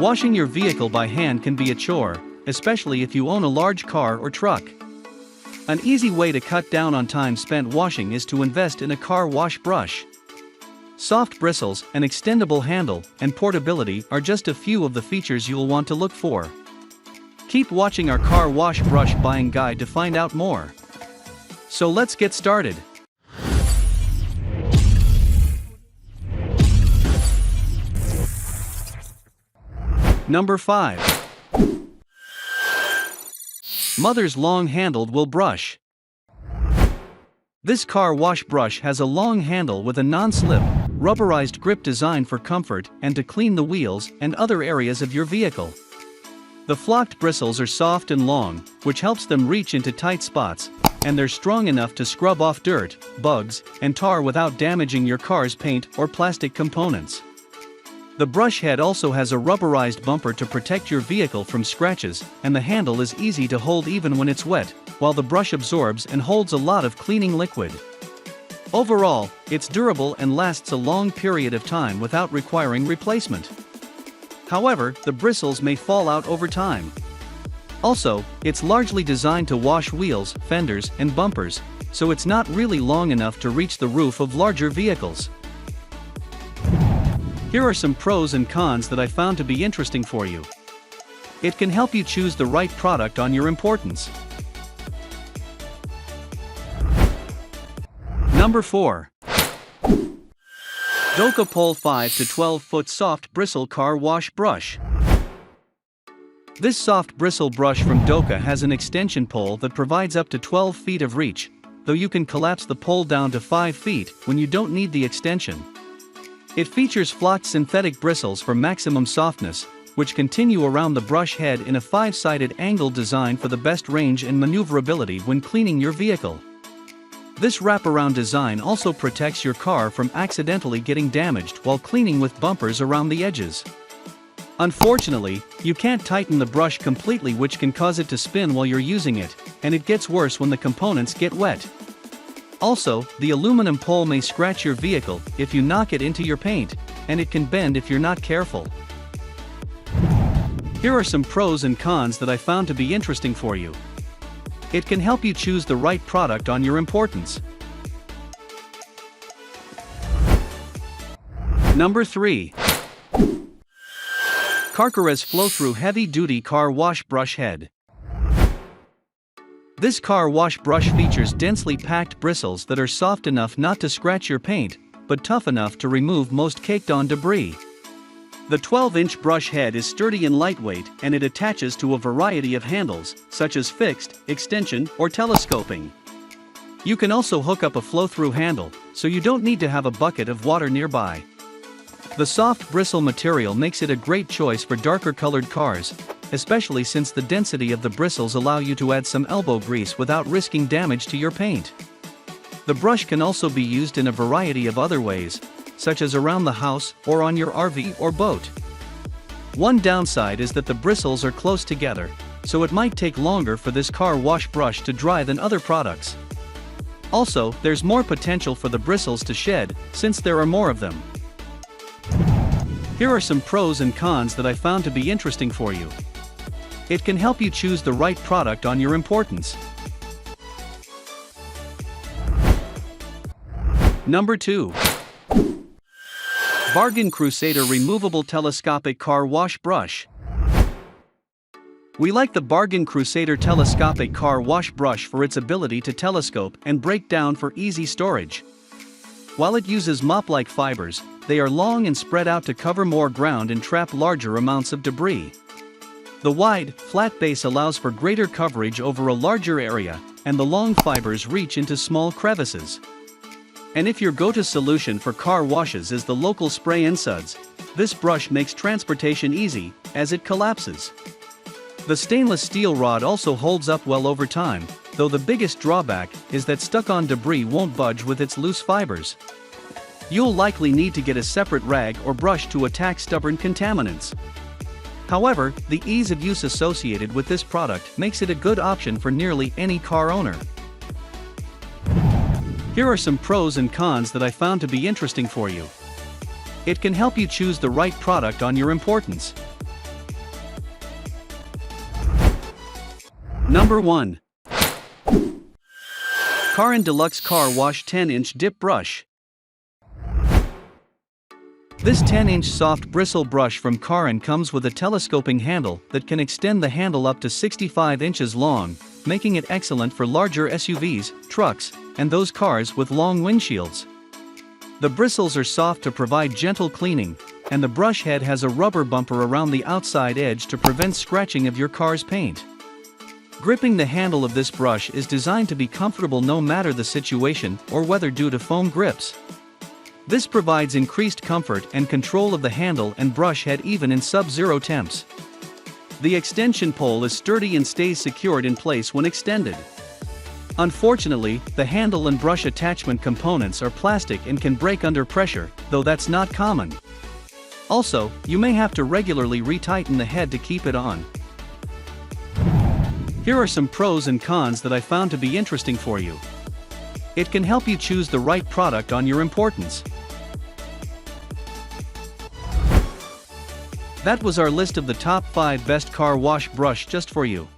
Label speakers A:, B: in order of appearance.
A: Washing your vehicle by hand can be a chore, especially if you own a large car or truck. An easy way to cut down on time spent washing is to invest in a car wash brush. Soft bristles, an extendable handle, and portability are just a few of the features you'll want to look for. Keep watching our car wash brush buying guide to find out more. So let's get started. Number 5. Mother's long-handled wool brush. This car wash brush has a long handle with a non-slip, rubberized grip designed for comfort and to clean the wheels and other areas of your vehicle. The flocked bristles are soft and long, which helps them reach into tight spots, and they're strong enough to scrub off dirt, bugs, and tar without damaging your car's paint or plastic components. The brush head also has a rubberized bumper to protect your vehicle from scratches, and the handle is easy to hold even when it's wet, while the brush absorbs and holds a lot of cleaning liquid. Overall, it's durable and lasts a long period of time without requiring replacement. However, the bristles may fall out over time. Also, it's largely designed to wash wheels, fenders, and bumpers, so it's not really long enough to reach the roof of larger vehicles. Here are some pros and cons that I found to be interesting for you. It can help you choose the right product on your importance. Number 4. DOCAPole 5 to 12 foot soft bristle car wash brush. This soft bristle brush from Doca has an extension pole that provides up to 12 feet of reach, though you can collapse the pole down to 5 feet when you don't need the extension. It features flocked synthetic bristles for maximum softness, which continue around the brush head in a 5-sided angle design for the best range and maneuverability when cleaning your vehicle. This wraparound design also protects your car from accidentally getting damaged while cleaning with bumpers around the edges. Unfortunately, you can't tighten the brush completely, which can cause it to spin while you're using it, and it gets worse when the components get wet. Also, the aluminum pole may scratch your vehicle if you knock it into your paint, and it can bend if you're not careful. Here are some pros and cons that I found to be interesting for you. It can help you choose the right product on your importance. Number 3. CARCAREZ Flow-Through Heavy-Duty Car Wash Brush Head. This car wash brush features densely packed bristles that are soft enough not to scratch your paint, but tough enough to remove most caked-on debris. The 12-inch brush head is sturdy and lightweight, and it attaches to a variety of handles, such as fixed, extension, or telescoping. You can also hook up a flow-through handle, so you don't need to have a bucket of water nearby. The soft bristle material makes it a great choice for darker-colored cars, especially since the density of the bristles allow you to add some elbow grease without risking damage to your paint. The brush can also be used in a variety of other ways, such as around the house or on your RV or boat. One downside is that the bristles are close together, so it might take longer for this car wash brush to dry than other products. Also, there's more potential for the bristles to shed, since there are more of them. Here are some pros and cons that I found to be interesting for you. It can help you choose the right product on your importance. Number 2. Bargain Crusader Removable Telescopic Car Wash Brush. We like the Bargain Crusader Telescopic Car Wash Brush for its ability to telescope and break down for easy storage. While it uses mop-like fibers, they are long and spread out to cover more ground and trap larger amounts of debris. The wide, flat base allows for greater coverage over a larger area, and the long fibers reach into small crevices. And if your go-to solution for car washes is the local spray and suds, this brush makes transportation easy, as it collapses. The stainless steel rod also holds up well over time, though the biggest drawback is that stuck-on debris won't budge with its loose fibers. You'll likely need to get a separate rag or brush to attack stubborn contaminants. However, the ease of use associated with this product makes it a good option for nearly any car owner. Here are some pros and cons that I found to be interesting for you. It can help you choose the right product on your importance. Number 1. Carrand Deluxe Car Wash 10-inch Dip Brush. This 10-inch soft bristle brush from Carrand comes with a telescoping handle that can extend the handle up to 65 inches long, making it excellent for larger SUVs, trucks, and those cars with long windshields. The bristles are soft to provide gentle cleaning, and the brush head has a rubber bumper around the outside edge to prevent scratching of your car's paint. Gripping the handle of this brush is designed to be comfortable no matter the situation or weather due to foam grips. This provides increased comfort and control of the handle and brush head even in sub-zero temps. The extension pole is sturdy and stays secured in place when extended. Unfortunately, the handle and brush attachment components are plastic and can break under pressure, though that's not common. Also, you may have to regularly retighten the head to keep it on. Here are some pros and cons that I found to be interesting for you. It can help you choose the right product on your importance. That was our list of the top 5 best car wash brush just for you.